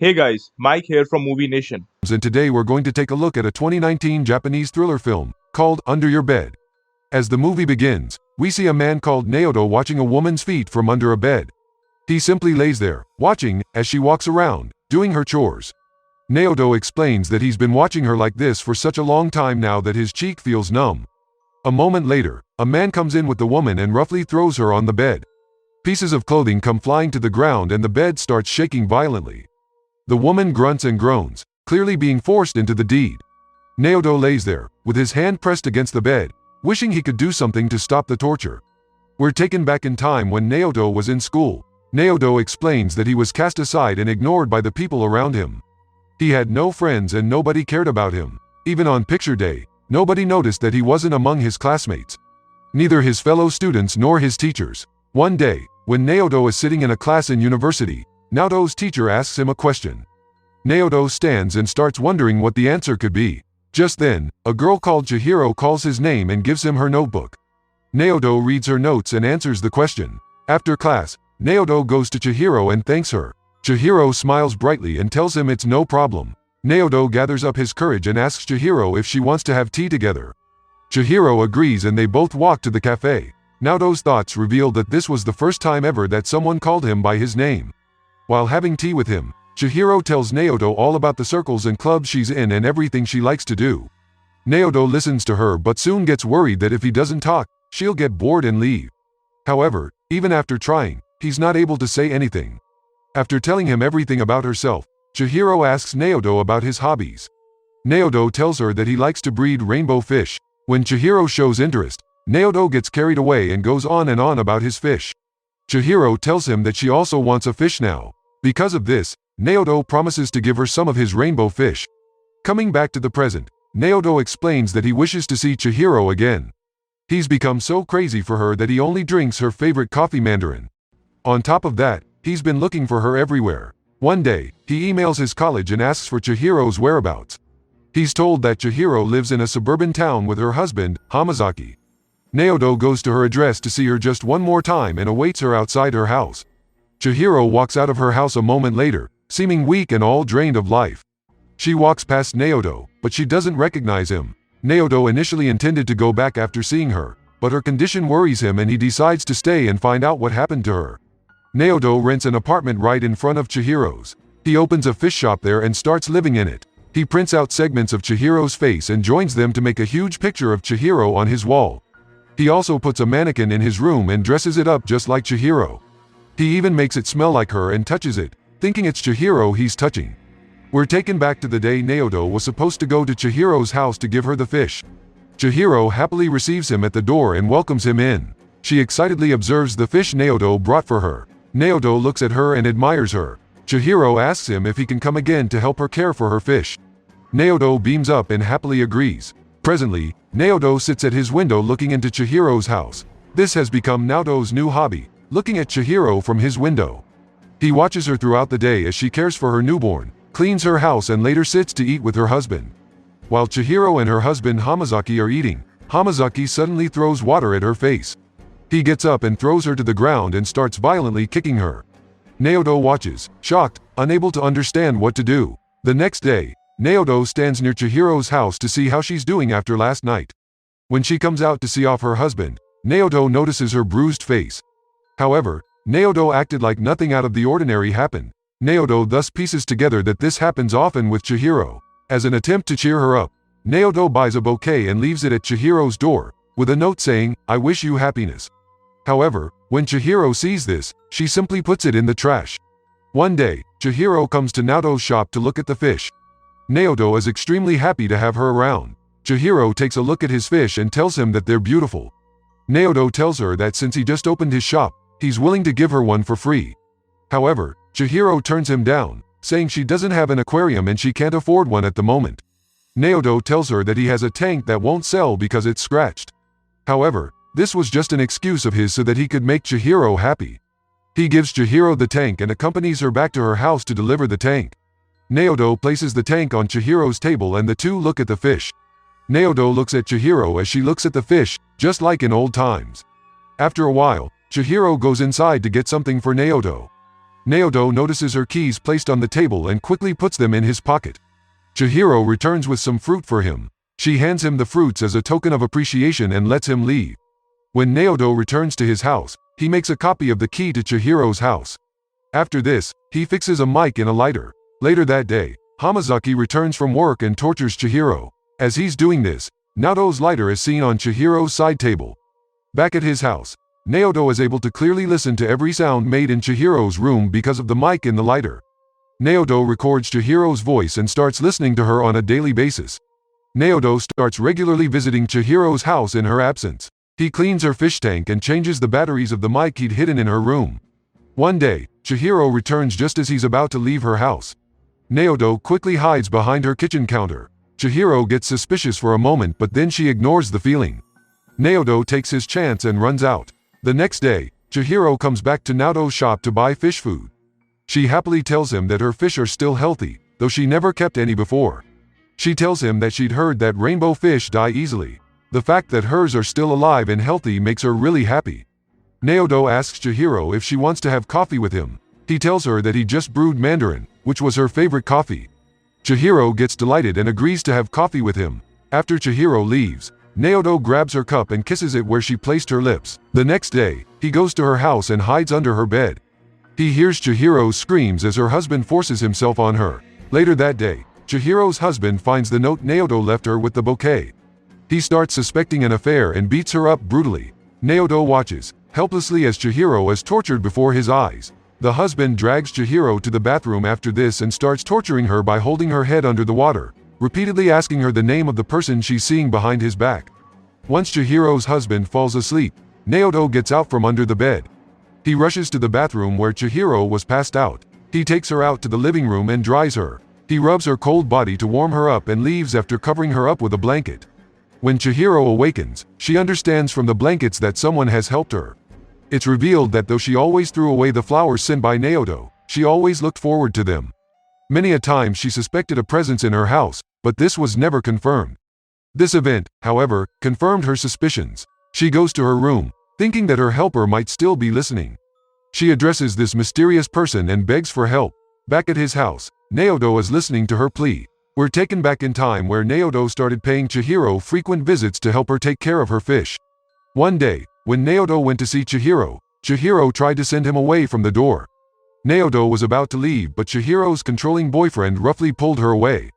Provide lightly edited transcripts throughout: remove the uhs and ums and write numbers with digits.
Hey guys, Mike here from Movie Nation. And today we're going to take a look at a 2019 Japanese thriller film called Under Your Bed. As the movie begins, we see a man called Naoto watching a woman's feet from under a bed. He simply lays there, watching, as she walks around, doing her chores. Naoto explains that he's been watching her like this for such a long time now that his cheek feels numb. A moment later, a man comes in with the woman and roughly throws her on the bed. Pieces of clothing come flying to the ground and the bed starts shaking violently. The woman grunts and groans, clearly being forced into the deed. Naoto lays there, with his hand pressed against the bed, wishing he could do something to stop the torture. We're taken back in time when Naoto was in school. Naoto explains that he was cast aside and ignored by the people around him. He had no friends and nobody cared about him. Even on picture day, nobody noticed that he wasn't among his classmates. Neither his fellow students nor his teachers. One day, when Naoto is sitting in a class in university, Naoto's teacher asks him a question. Naoto stands and starts wondering what the answer could be. Just then, a girl called Chihiro calls his name and gives him her notebook. Naoto reads her notes and answers the question. After class, Naoto goes to Chihiro and thanks her. Chihiro smiles brightly and tells him it's no problem. Naoto gathers up his courage and asks Chihiro if she wants to have tea together. Chihiro agrees and they both walk to the cafe. Naoto's thoughts reveal that this was the first time ever that someone called him by his name. While having tea with him, Chihiro tells Naoto all about the circles and clubs she's in and everything she likes to do. Naoto listens to her but soon gets worried that if he doesn't talk, she'll get bored and leave. However, even after trying, he's not able to say anything. After telling him everything about herself, Chihiro asks Naoto about his hobbies. Naoto tells her that he likes to breed rainbow fish. When Chihiro shows interest, Naoto gets carried away and goes on and on about his fish. Chihiro tells him that she also wants a fish now. Because of this, Naoto promises to give her some of his rainbow fish. Coming back to the present, Naoto explains that he wishes to see Chihiro again. He's become so crazy for her that he only drinks her favorite coffee mandarin. On top of that, he's been looking for her everywhere. One day, he emails his college and asks for Chihiro's whereabouts. He's told that Chihiro lives in a suburban town with her husband, Hamazaki. Naoto goes to her address to see her just one more time and awaits her outside her house. Chihiro walks out of her house a moment later, seeming weak and all drained of life. She walks past Naoto, but she doesn't recognize him. Naoto initially intended to go back after seeing her, but her condition worries him and he decides to stay and find out what happened to her. Naoto rents an apartment right in front of Chihiro's. He opens a fish shop there and starts living in it. He prints out segments of Chihiro's face and joins them to make a huge picture of Chihiro on his wall. He also puts a mannequin in his room and dresses it up just like Chihiro. He even makes it smell like her and touches it, thinking it's Chihiro he's touching. We're taken back to the day Naoto was supposed to go to Chihiro's house to give her the fish. Chihiro happily receives him at the door and welcomes him in. She excitedly observes the fish Naoto brought for her. Naoto looks at her and admires her. Chihiro asks him if he can come again to help her care for her fish. Naoto beams up and happily agrees. Presently, Naoto sits at his window looking into Chihiro's house. This has become Naoto's new hobby, looking at Chihiro from his window. He watches her throughout the day as she cares for her newborn, cleans her house and later sits to eat with her husband. While Chihiro and her husband Hamazaki are eating, Hamazaki suddenly throws water at her face. He gets up and throws her to the ground and starts violently kicking her. Naoto watches, shocked, unable to understand what to do. The next day, Naoto stands near Chihiro's house to see how she's doing after last night. When she comes out to see off her husband, Naoto notices her bruised face. However, Naoto acted like nothing out of the ordinary happened. Naoto thus pieces together that this happens often with Chihiro. As an attempt to cheer her up, Naoto buys a bouquet and leaves it at Chihiro's door, with a note saying, "I wish you happiness." However, when Chihiro sees this, she simply puts it in the trash. One day, Chihiro comes to Naoto's shop to look at the fish. Naoto is extremely happy to have her around. Chihiro takes a look at his fish and tells him that they're beautiful. Naoto tells her that since he just opened his shop, he's willing to give her one for free. However, Chihiro turns him down, saying she doesn't have an aquarium and she can't afford one at the moment. Naoto tells her that he has a tank that won't sell because it's scratched. However, this was just an excuse of his so that he could make Chihiro happy. He gives Chihiro the tank and accompanies her back to her house to deliver the tank. Naoto places the tank on Chihiro's table and the two look at the fish. Naoto looks at Chihiro as she looks at the fish, just like in old times. After a while, Chihiro goes inside to get something for Naoto. Naoto notices her keys placed on the table and quickly puts them in his pocket. Chihiro returns with some fruit for him. She hands him the fruits as a token of appreciation and lets him leave. When Naoto returns to his house, he makes a copy of the key to Chihiro's house. After this, he fixes a mic in a lighter. Later that day, Hamazaki returns from work and tortures Chihiro. As he's doing this, Naoto's lighter is seen on Chihiro's side table. Back at his house, Naoto is able to clearly listen to every sound made in Chihiro's room because of the mic in the lighter. Naoto records Chihiro's voice and starts listening to her on a daily basis. Naoto starts regularly visiting Chihiro's house in her absence. He cleans her fish tank and changes the batteries of the mic he'd hidden in her room. One day, Chihiro returns just as he's about to leave her house. Naoto quickly hides behind her kitchen counter. Chihiro gets suspicious for a moment, but then she ignores the feeling. Naoto takes his chance and runs out. The next day, Chihiro comes back to Naoto's shop to buy fish food. She happily tells him that her fish are still healthy, though she never kept any before. She tells him that she'd heard that rainbow fish die easily. The fact that hers are still alive and healthy makes her really happy. Naoto asks Chihiro if she wants to have coffee with him. He tells her that he just brewed Mandarin, which was her favorite coffee. Chihiro gets delighted and agrees to have coffee with him. After Chihiro leaves, Naoto grabs her cup and kisses it where she placed her lips. The next day, he goes to her house and hides under her bed. He hears Chihiro's screams as her husband forces himself on her. Later that day, Chihiro's husband finds the note Naoto left her with the bouquet. He starts suspecting an affair and beats her up brutally. Naoto watches, helplessly as Chihiro is tortured before his eyes. The husband drags Chihiro to the bathroom after this and starts torturing her by holding her head under the water, repeatedly asking her the name of the person she's seeing behind his back. Once Chihiro's husband falls asleep, Naoto gets out from under the bed. He rushes to the bathroom where Chihiro was passed out. He takes her out to the living room and dries her. He rubs her cold body to warm her up and leaves after covering her up with a blanket. When Chihiro awakens, she understands from the blankets that someone has helped her. It's revealed that though she always threw away the flowers sent by Naoto, she always looked forward to them. Many a time she suspected a presence in her house, but this was never confirmed. This event, however, confirmed her suspicions. She goes to her room, thinking that her helper might still be listening. She addresses this mysterious person and begs for help. Back at his house, Naoto is listening to her plea. We're taken back in time where Naoto started paying Chihiro frequent visits to help her take care of her fish. One day, when Naoto went to see Chihiro, Chihiro tried to send him away from the door. Naoto was about to leave, but Chihiro's controlling boyfriend roughly pulled her away.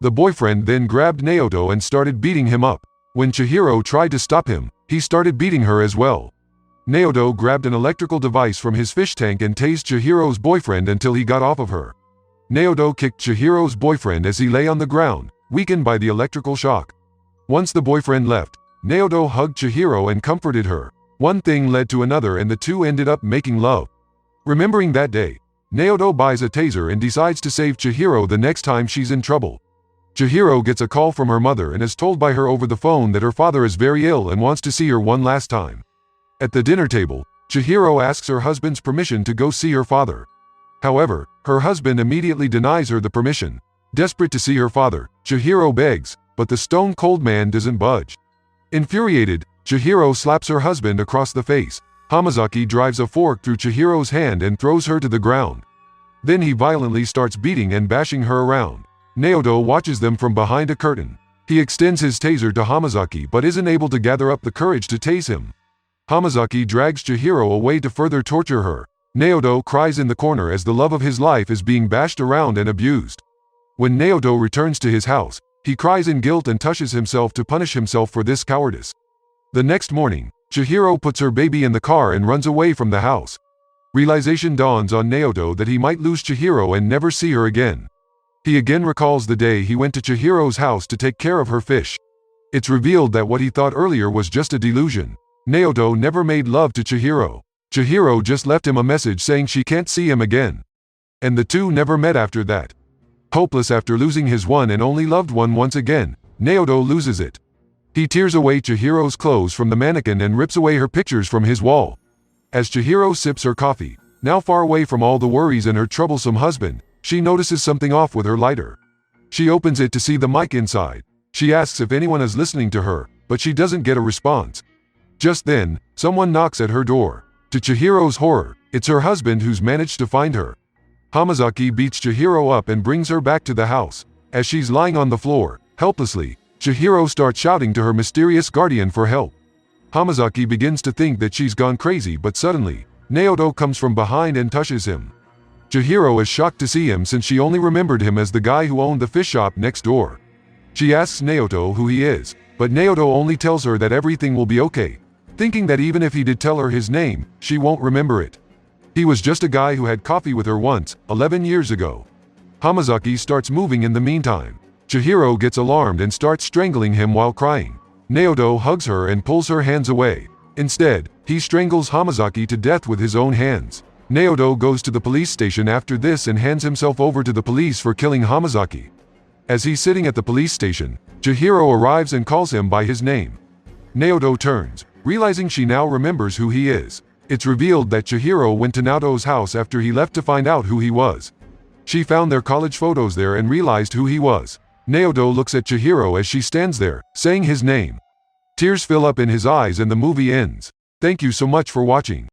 The boyfriend then grabbed Naoto and started beating him up. When Chihiro tried to stop him, he started beating her as well. Naoto grabbed an electrical device from his fish tank and tased Chihiro's boyfriend until he got off of her. Naoto kicked Chihiro's boyfriend as he lay on the ground, weakened by the electrical shock. Once the boyfriend left, Naoto hugged Chihiro and comforted her. One thing led to another and the two ended up making love. Remembering that day, Naoto buys a taser and decides to save Chihiro the next time she's in trouble. Chihiro gets a call from her mother and is told by her over the phone that her father is very ill and wants to see her one last time. At the dinner table, Chihiro asks her husband's permission to go see her father. However, her husband immediately denies her the permission. Desperate to see her father, Chihiro begs, but the stone-cold man doesn't budge. Infuriated, Chihiro slaps her husband across the face. Hamazaki drives a fork through Chihiro's hand and throws her to the ground. Then he violently starts beating and bashing her around. Naoto watches them from behind a curtain. He extends his taser to Hamazaki but isn't able to gather up the courage to tase him. Hamazaki drags Chihiro away to further torture her. Naoto cries in the corner as the love of his life is being bashed around and abused. When Naoto returns to his house, he cries in guilt and touches himself to punish himself for this cowardice. The next morning, Chihiro puts her baby in the car and runs away from the house. Realization dawns on Naoto that he might lose Chihiro and never see her again. He again recalls the day he went to Chihiro's house to take care of her fish. It's revealed that what he thought earlier was just a delusion. Naoto never made love to Chihiro. Chihiro just left him a message saying she can't see him again. And the two never met after that. Hopeless after losing his one and only loved one once again, Naoto loses it. He tears away Chihiro's clothes from the mannequin and rips away her pictures from his wall. As Chihiro sips her coffee, now far away from all the worries and her troublesome husband, she notices something off with her lighter. She opens it to see the mic inside. She asks if anyone is listening to her, but she doesn't get a response. Just then, someone knocks at her door. To Chihiro's horror, It's her husband who's managed to find her. Hamazaki beats Chihiro up and brings her back to the house. As she's lying on the floor, helplessly, Chihiro starts shouting to her mysterious guardian for help. Hamazaki begins to think that she's gone crazy, but suddenly, Naoto comes from behind and touches him. Chihiro is shocked to see him since she only remembered him as the guy who owned the fish shop next door. She asks Naoto who he is, but Naoto only tells her that everything will be okay, thinking that even if he did tell her his name, she won't remember it. He was just a guy who had coffee with her once, 11 years ago. Hamazaki starts moving in the meantime. Chihiro gets alarmed and starts strangling him while crying. Naoto hugs her and pulls her hands away. Instead, he strangles Hamazaki to death with his own hands. Naoto goes to the police station after this and hands himself over to the police for killing Hamazaki. As he's sitting at the police station, Chihiro arrives and calls him by his name. Naoto turns, realizing she now remembers who he is. It's revealed that Chihiro went to Naoto's house after he left to find out who he was. She found their college photos there and realized who he was. Naoto looks at Chihiro as she stands there, saying his name. Tears fill up in his eyes and the movie ends. Thank you so much for watching.